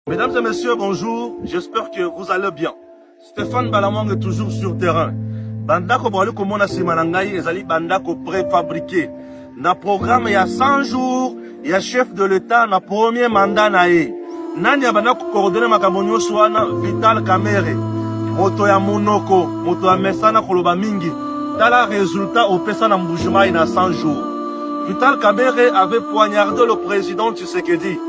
Mesdames et messieurs, bonjour. J'espère que vous allez bien. Stéphane Balamang est toujours sur terrain. Bandako Boalou Komona Simanangaï, ezali bandako préfabriqué. Na programme il y a 100 jours, il y a chef de l'État na premier mandat nae. Nani ya bandako coordonner makambo swana Vital Kamerhe. Moto ya Monoko, moto ya Mesana Koloba Mingi. Tala résultat au pesa na Mbujimai na 100 jours. Vital Kamerhe avait poignardé le président Tshisekedi.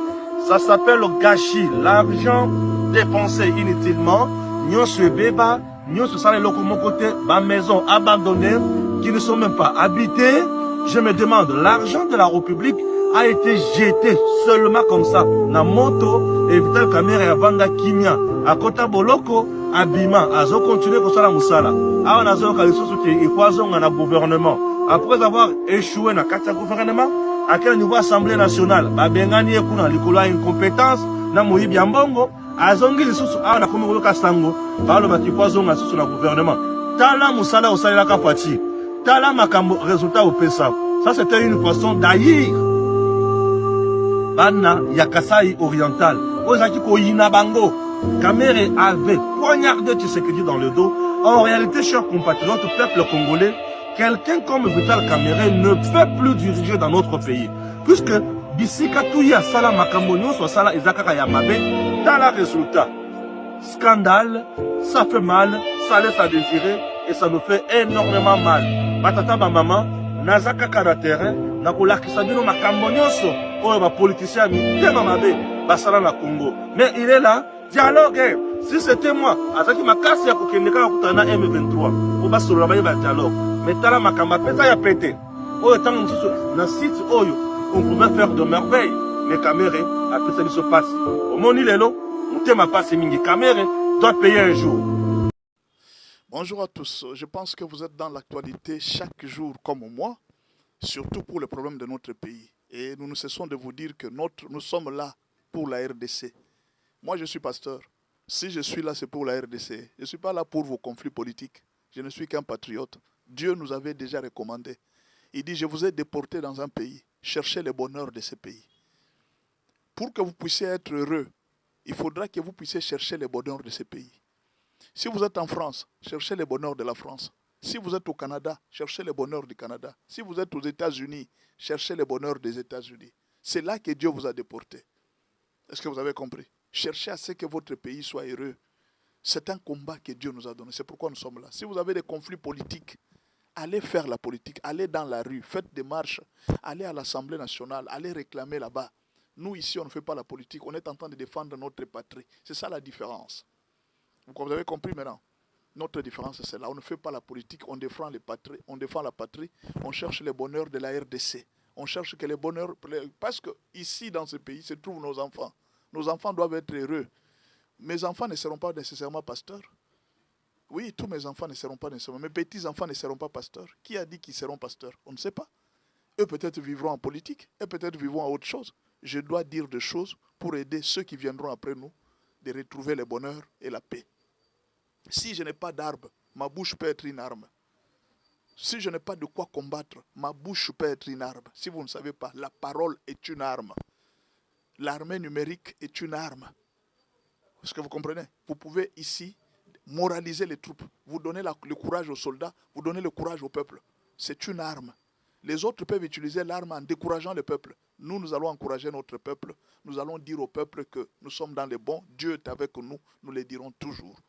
Ça s'appelle le gâchis, l'argent dépensé inutilement. Nous se béba, nous se salé le côté, ma maison abandonnée, qui ne sont même pas habitées. Je me demande, l'argent de la République a été jeté seulement comme ça. Na moto, et Vital Kamerhe et Vanda Kimia, à Kota Boloko, Abima, à zo continuer pour ça la moussala. A on a zo kalisosu qui est poison dans le gouvernement. Après avoir échoué dans le gouvernement, à quel niveau Assemblée nationale, Babengani et Kuna, Likola incompétence, na Moïbi Ambongo, Azongi Lisusu, a on a comme le Kastango, par le batipoison dans le gouvernement. Tala Moussala au Salila Kapati, Tala Makambo, résultat au PESA. Ça c'était une façon d'haïr. Bana Yakasai oriental, Ozaki Koyina Bango, Kamerhe avait poignardé Tshisekedi dans le dos. En réalité, chers compatriotes, peuple congolais, quelqu'un comme Vital Kamerhe ne peut plus diriger dans notre pays. Puisque Bisika Touya Sala Makambo soit Sala Izakaka Yamabe, dans le résultat. Scandale, ça fait mal, ça laisse à désirer et ça nous fait énormément mal. Batata Bamama, Nazaka Karatere, Nakola Kisabino Makambo Nyonso, Oyo ba politicien Tema Mabe, Basala na Congo. Mais il est là, dialogue. Si c'était moi, Azaki Makasi ya Kokendeka Kutana M23, Oba Solobaye ba dialogue. Mais tala makamba peta ya pété. Oyo tango msusu na site oyo on pouvait faire de merveilles. Mais Kamerhe a fait ça biso passe. Au moni lelo, mutema passe mingi. Kamerhe doit payer un jour. Bonjour à tous. Je pense que vous êtes dans l'actualité chaque jour comme moi, surtout pour les problèmes de notre pays. Et nous ne cessons de vous dire que nous sommes là pour la RDC. Moi, je suis pasteur. Si je suis là, c'est pour la RDC. Je ne suis pas là pour vos conflits politiques. Je ne suis qu'un patriote. Dieu nous avait déjà recommandé. Il dit, je vous ai déporté dans un pays. Cherchez le bonheur de ce pays. Pour que vous puissiez être heureux, il faudra que vous puissiez chercher le bonheur de ce pays. Si vous êtes en France, cherchez le bonheur de la France. Si vous êtes au Canada, cherchez le bonheur du Canada. Si vous êtes aux États-Unis, cherchez le bonheur des États-Unis. C'est là que Dieu vous a déporté. Est-ce que vous avez compris? Cherchez à ce que votre pays soit heureux. C'est un combat que Dieu nous a donné. C'est pourquoi nous sommes là. Si vous avez des conflits politiques, allez faire la politique, allez dans la rue, faites des marches, allez à l'Assemblée nationale, allez réclamer là-bas. Nous, ici, on ne fait pas la politique, on est en train de défendre notre patrie. C'est ça la différence. Vous avez compris maintenant? Notre différence, c'est là. On ne fait pas la politique, on défend la patrie, on cherche le bonheur de la RDC. On cherche que le bonheur... Parce que ici, dans ce pays, se trouvent nos enfants. Nos enfants doivent être heureux. Mes enfants ne seront pas nécessairement pasteurs. Oui, tous mes enfants ne seront pas nécessairement. Mes petits-enfants ne seront pas pasteurs. Qui a dit qu'ils seront pasteurs? On ne sait pas. Eux peut-être vivront en politique, eux peut-être vivront à autre chose. Je dois dire des choses pour aider ceux qui viendront après nous de retrouver le bonheur et la paix. Si je n'ai pas d'arme, ma bouche peut être une arme. Si je n'ai pas de quoi combattre, ma bouche peut être une arme. Si vous ne savez pas, la parole est une arme. L'armée numérique est une arme. Est-ce que vous comprenez? Vous pouvez ici moraliser les troupes. Vous donnez le courage aux soldats, vous donnez le courage au peuple. C'est une arme. Les autres peuvent utiliser l'arme en décourageant le peuple. Nous allons encourager notre peuple. Nous allons dire au peuple que nous sommes dans les bons. Dieu est avec nous. Nous le dirons toujours.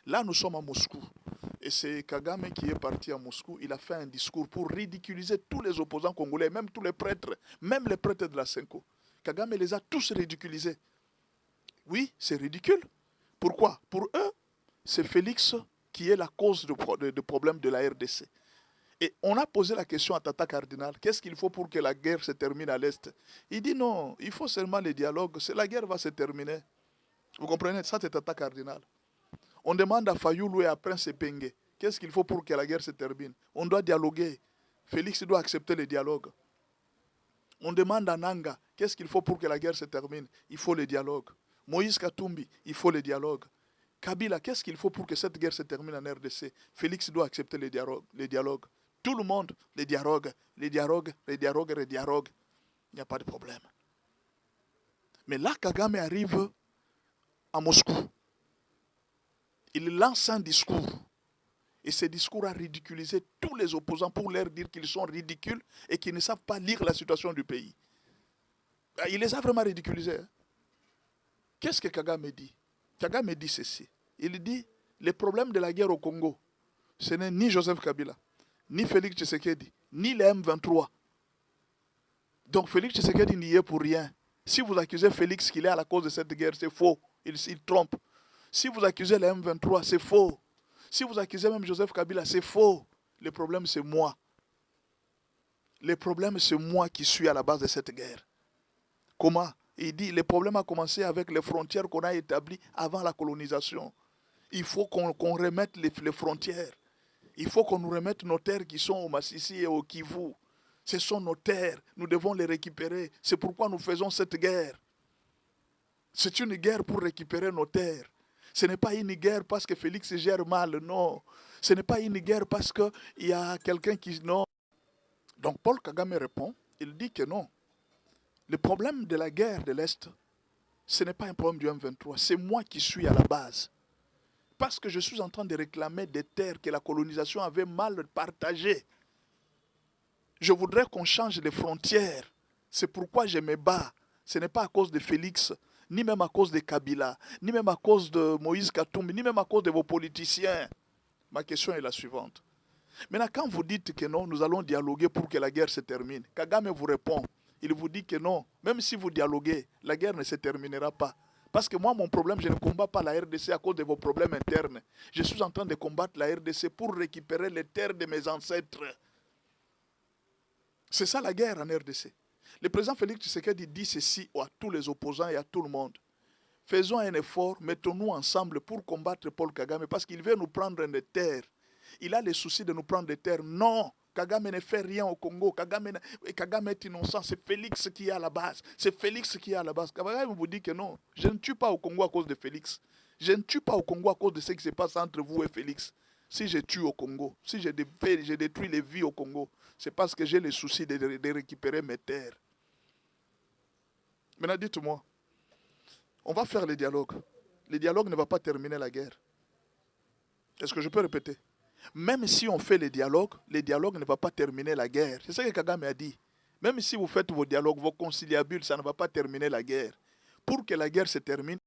Là, nous sommes à Moscou. Et c'est Kagame qui est parti à Moscou. Il a fait un discours pour ridiculiser tous les opposants congolais, même tous les prêtres, même les prêtres de la Senko. Kagame les a tous ridiculisés. Oui, c'est ridicule. Pourquoi? Pour eux, c'est Félix qui est la cause du problème de la RDC. Et on a posé la question à Tata Cardinal, qu'est-ce qu'il faut pour que la guerre se termine à l'Est? Il dit non, il faut seulement le dialogue, la guerre va se terminer. Vous comprenez? Ça c'est Tata Cardinal. On demande à Fayoulou et à Prince Epenge, qu'est-ce qu'il faut pour que la guerre se termine? On doit dialoguer. Félix doit accepter le dialogue. On demande à Nanga, qu'est-ce qu'il faut pour que la guerre se termine? Il faut le dialogue. Moïse Katumbi, il faut le dialogue. Kabila, qu'est-ce qu'il faut pour que cette guerre se termine en RDC? Félix doit accepter le dialogue. Tout le monde, les dialogues. Il n'y a pas de problème. Mais là, Kagame arrive à Moscou. Il lance un discours. Et ce discours a ridiculisé tous les opposants pour leur dire qu'ils sont ridicules et qu'ils ne savent pas lire la situation du pays. Il les a vraiment ridiculisés. Hein. Qu'est-ce que Kagame dit? Kagame dit ceci. Il dit, les problèmes de la guerre au Congo, ce n'est ni Joseph Kabila, ni Félix Tshisekedi, ni les M23. Donc Félix Tshisekedi n'y est pour rien. Si vous accusez Félix qu'il est à la cause de cette guerre, c'est faux. Il trompe. Si vous accusez les M23, c'est faux. Si vous accusez même Joseph Kabila, c'est faux. Le problème, c'est moi. Le problème, c'est moi qui suis à la base de cette guerre. Comment? Il dit, le problème a commencé avec les frontières qu'on a établies avant la colonisation. Il faut qu'on remette les frontières. Il faut qu'on nous remette nos terres qui sont au Massissi et au Kivu. Ce sont nos terres. Nous devons les récupérer. C'est pourquoi nous faisons cette guerre. C'est une guerre pour récupérer nos terres. Ce n'est pas une guerre parce que Félix gère mal, non. Ce n'est pas une guerre parce qu'il y a quelqu'un qui... Non. Donc Paul Kagame répond, il dit que non. Le problème de la guerre de l'Est, ce n'est pas un problème du M23. C'est moi qui suis à la base. Parce que je suis en train de réclamer des terres que la colonisation avait mal partagées. Je voudrais qu'on change les frontières. C'est pourquoi je me bats. Ce n'est pas à cause de Félix, ni même à cause de Kabila, ni même à cause de Moïse Katumbi, ni même à cause de vos politiciens. Ma question est la suivante. Maintenant, quand vous dites que non, nous allons dialoguer pour que la guerre se termine, Kagame vous répond. Il vous dit que non, même si vous dialoguez, la guerre ne se terminera pas. Parce que moi, mon problème, je ne combats pas la RDC à cause de vos problèmes internes. Je suis en train de combattre la RDC pour récupérer les terres de mes ancêtres. C'est ça la guerre en RDC. Le président Félix Tshisekedi dit ceci à tous les opposants et à tout le monde. Faisons un effort, mettons-nous ensemble pour combattre Paul Kagame parce qu'il veut nous prendre des terres. Il a le souci de nous prendre des terres. Non, Kagame ne fait rien au Congo. Kagame est innocent. C'est Félix qui est à la base. C'est Félix qui est à la base. Kagame vous dit que non. Je ne tue pas au Congo à cause de Félix. Je ne tue pas au Congo à cause de ce qui se passe entre vous et Félix. Si je tue au Congo, si je détruis les vies au Congo, c'est parce que j'ai le souci de récupérer mes terres. Maintenant, dites-moi, on va faire le dialogue. Le dialogue ne va pas terminer la guerre. Est-ce que je peux répéter? Même si on fait le dialogue ne va pas terminer la guerre. C'est ça que Kagame a dit. Même si vous faites vos dialogues, vos conciliabules, ça ne va pas terminer la guerre. Pour que la guerre se termine,